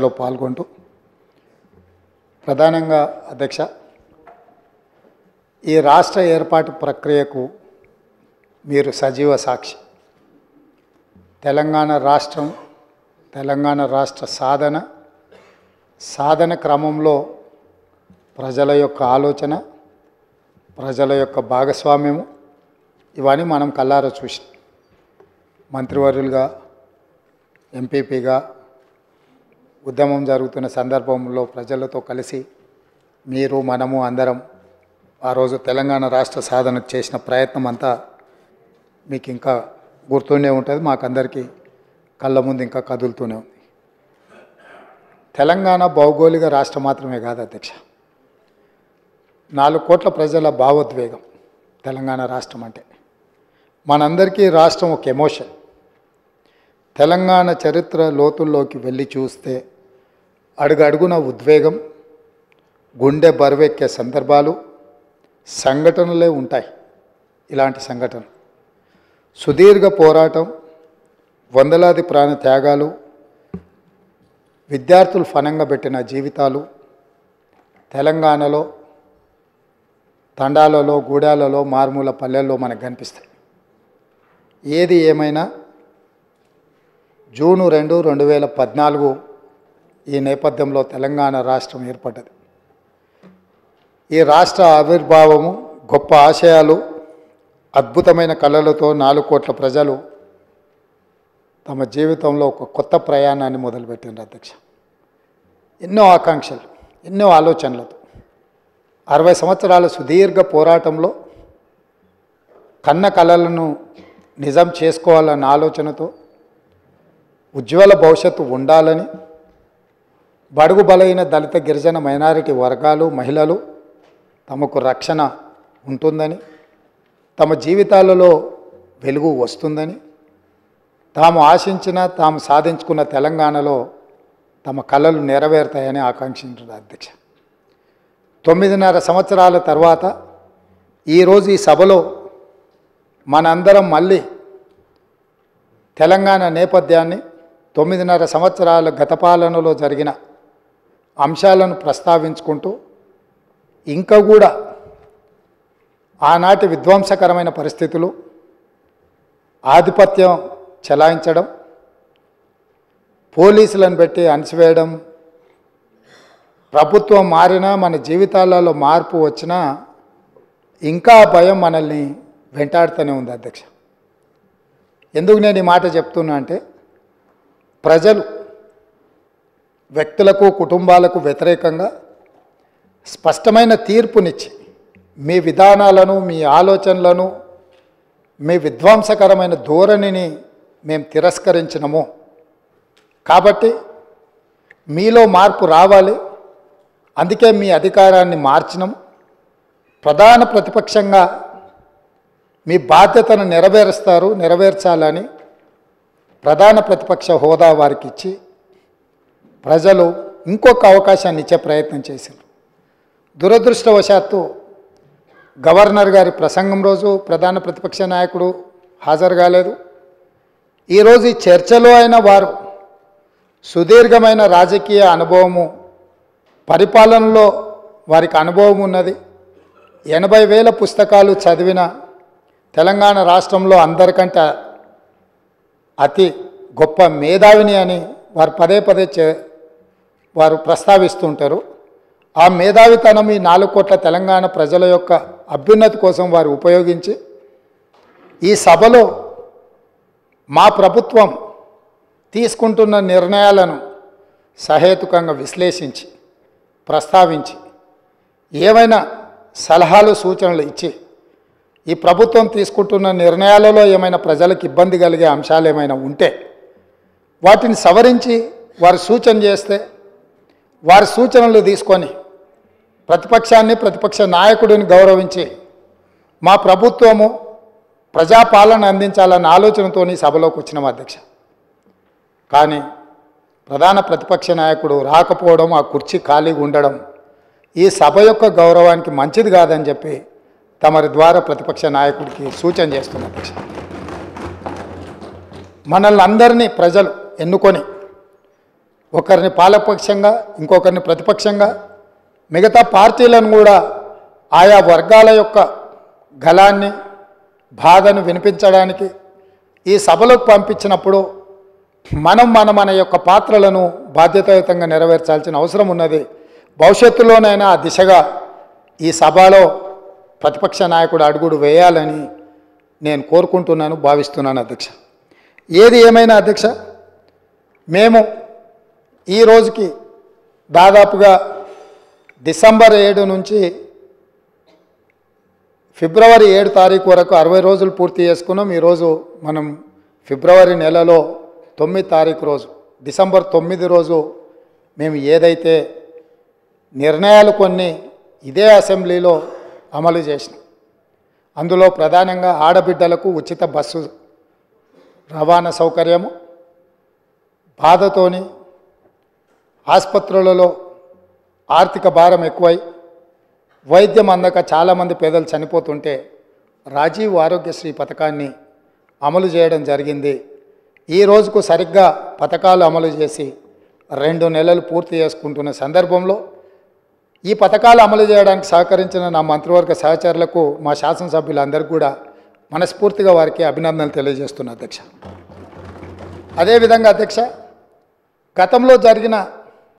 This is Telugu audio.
లో పాల్గొంటూ ప్రధానంగా అధ్యక్ష ఈ రాష్ట్ర ఏర్పాటు ప్రక్రియకు మీరు సజీవ సాక్షి. తెలంగాణ రాష్ట్ర సాధన క్రమంలో ప్రజల యొక్క ఆలోచన, ప్రజల యొక్క భాగస్వామ్యము ఇవన్నీ మనం కళ్ళారా చూసి మంత్రివర్యులుగా, ఎంపీపీగా ఉద్యమం జరుగుతున్న సందర్భంలో ప్రజలతో కలిసి మీరు మనము అందరం ఆ రోజు తెలంగాణ రాష్ట్ర సాధనకు చేసిన ప్రయత్నం అంతా మీకు ఇంకా గుర్తుండే ఉంటుంది. మాకందరికీ కళ్ళ ముందు ఇంకా కదులుతూనే ఉంది. తెలంగాణ భౌగోళిక రాష్ట్రం మాత్రమే కాదు అధ్యక్ష, 4 కోట్ల ప్రజల భావోద్వేగం తెలంగాణ రాష్ట్రం అంటే. మనందరికీ రాష్ట్రం ఒక ఎమోషన్. తెలంగాణ చరిత్ర లోతుల్లోకి వెళ్ళి చూస్తే అడుగడుగున ఉద్వేగం, గుండె బరువెక్కే సందర్భాలు, సంఘటనలే ఉంటాయి. ఇలాంటి సంఘటన సుదీర్ఘ పోరాటం, వందలాది ప్రాణ త్యాగాలు, విద్యార్థులు ఫనంగా పెట్టిన జీవితాలు తెలంగాణలో తండాలలో, గూడాలలో, మారుమూల పల్లెల్లో మనకు కనిపిస్తాయి. ఏది ఏమైనా జూన్ 2, 2014 ఈ నేపథ్యంలో తెలంగాణ రాష్ట్రం ఏర్పడ్డది. ఈ రాష్ట్ర ఆవిర్భావము, గొప్ప ఆశయాలు, అద్భుతమైన కళలతో 4 కోట్ల ప్రజలు తమ జీవితంలో ఒక కొత్త ప్రయాణాన్ని మొదలుపెట్టిండ్రు అధ్యక్ష. ఎన్నో ఆకాంక్షలు, ఎన్నో ఆలోచనలతో 60 సంవత్సరాల సుదీర్ఘ పోరాటంలో కన్న కళలను నిజం చేసుకోవాలన్న ఆలోచనతో, ఉజ్వల భవిష్యత్తు ఉండాలని, బడుగు బలైన దళిత గిరిజన మైనారిటీ వర్గాలు, మహిళలు తమకు రక్షణ ఉంటుందని, తమ జీవితాలలో వెలుగు వస్తుందని, తాము ఆశించిన, తాము సాధించుకున్న తెలంగాణలో తమ కళలు నెరవేరుతాయని ఆకాంక్షించారు అధ్యక్ష. 9.5 సంవత్సరాల తర్వాత ఈరోజు ఈ సభలో మనందరం మళ్ళీ తెలంగాణ నేపథ్యాన్ని, 9.5 సంవత్సరాల గత పాలనలో జరిగిన అంశాలను ప్రస్తావించుకుంటూ, ఇంకా కూడా ఆనాటి విధ్వంసకరమైన పరిస్థితులు, ఆధిపత్యం చెలాయించడం, పోలీసులను పెట్టి అణిచివేయడం, ప్రభుత్వం మారినా మన జీవితాలలో మార్పు వచ్చినా ఇంకా భయం మనల్ని వెంటాడుతూనే ఉంది అధ్యక్ష. ఎందుకు నేను ఈ మాట చెప్తున్నా అంటే, ప్రజలు వ్యక్తులకు, కుటుంబాలకు వ్యతిరేకంగా స్పష్టమైన తీర్పునిచ్చి మీ విధానాలను, మీ ఆలోచనలను, మీ విధ్వంసకరమైన ధోరణిని మేము తిరస్కరించినము. కాబట్టి మీలో మార్పు రావాలి, అందుకే మీ అధికారాన్ని మార్చినము. ప్రధాన ప్రతిపక్షంగా మీ బాధ్యతను నెరవేర్చాలని ప్రధాన ప్రతిపక్ష హోదా వారికి ఇచ్చి ప్రజలు ఇంకొక అవకాశాన్ని ఇచ్చే ప్రయత్నం చేశారు. దురదృష్టవశాత్తు గవర్నర్ గారి ప్రసంగం రోజు ప్రధాన ప్రతిపక్ష నాయకుడు హాజరు కాలేదు. ఈరోజు ఈ చర్చలో అయిన వారు సుదీర్ఘమైన రాజకీయ అనుభవము, పరిపాలనలో వారికి అనుభవం ఉన్నది, 80,000 పుస్తకాలు చదివిన తెలంగాణ రాష్ట్రంలో అందరికంటే అతి గొప్ప మేధావిని అని వారు పదే వారు ప్రస్తావిస్తుంటారు. ఆ మేధావితనం ఈ 4 కోట్ల తెలంగాణ ప్రజల యొక్క అభ్యున్నతి కోసం వారు ఉపయోగించి ఈ సభలో మా ప్రభుత్వం తీసుకుంటున్న నిర్ణయాలను సహేతుకంగా విశ్లేషించి, ప్రస్తావించి, ఏమైనా సలహాలు, సూచనలు ఇచ్చి ఈ ప్రభుత్వం తీసుకుంటున్న నిర్ణయాలలో ఏమైనా ప్రజలకు ఇబ్బంది కలిగే అంశాలు ఏమైనా ఉంటే వాటిని సవరించి వారు సూచన చేస్తే వారి సూచనలు తీసుకొని ప్రతిపక్షాన్ని, ప్రతిపక్ష నాయకుడిని గౌరవించి మా ప్రభుత్వము ప్రజాపాలన అందించాలన్న ఆలోచనతో సభలోకి వచ్చినాం అధ్యక్ష. కానీ ప్రధాన ప్రతిపక్ష నాయకుడు రాకపోవడం, ఆ కుర్చీ ఖాళీగా ఉండడం ఈ సభ యొక్క గౌరవానికి మంచిది కాదని చెప్పి తమరి ద్వారా ప్రతిపక్ష నాయకుడికి సూచన చేస్తున్న అధ్యక్ష. మనల్ని అందరినీ ప్రజలు ఎన్నుకొని ఒకరిని పాలకపక్షంగా ఇంకొకరిని ప్రతిపక్షంగా మిగతా పార్టీలను కూడా ఆయా వర్గాల యొక్క గళాన్ని బాధను వినిపించడానికి ఈ సభలకు పంపించినప్పుడు మన యొక్క పాత్రలను బాధ్యతాయుతంగా నెరవేర్చాల్సిన అవసరం ఉన్నది. భవిష్యత్తులోనైనా ఆ దిశగా ఈ సభలో ప్రతిపక్ష నాయకుడు అడుగుడు వేయాలని నేను కోరుకుంటున్నాను, భావిస్తున్నాను అధ్యక్ష. ఏది ఏమైనా అధ్యక్ష, మేము ఈ రోజుకి దాదాపుగా డిసెంబర్ 7 నుంచి ఫిబ్రవరి 7 తారీఖు వరకు 60 రోజులు పూర్తి చేసుకున్నాం. ఈరోజు మనం ఫిబ్రవరి నెలలో 9 తారీఖు రోజు, డిసెంబర్ 9 రోజు మేము ఏదైతే నిర్ణయాలు కొన్ని ఇదే అసెంబ్లీలో అమలు చేసినాం, అందులో ప్రధానంగా ఆడబిడ్డలకు ఉచిత బస్సు రవాణా సౌకర్యము, బాధతోని ఆసుపత్రులలో ఆర్థిక భారం ఎక్కువై వైద్యం అందక చాలామంది పేదలు చనిపోతుంటే రాజీవ్ ఆరోగ్యశ్రీ పథకాన్ని అమలు చేయడం జరిగింది. ఈ రోజుకు సరిగ్గా పథకాలు అమలు చేసి 2 నెలలు పూర్తి చేసుకుంటున్న సందర్భంలో ఈ పథకాలు అమలు చేయడానికి సహకరించిన నా మంత్రివర్గ సహచరులకు, మా శాసనసభ్యులందరికీ కూడా మనస్ఫూర్తిగా వారికి అభినందనలు తెలియజేస్తున్నా అధ్యక్ష. అదేవిధంగా అధ్యక్ష, గతంలో జరిగిన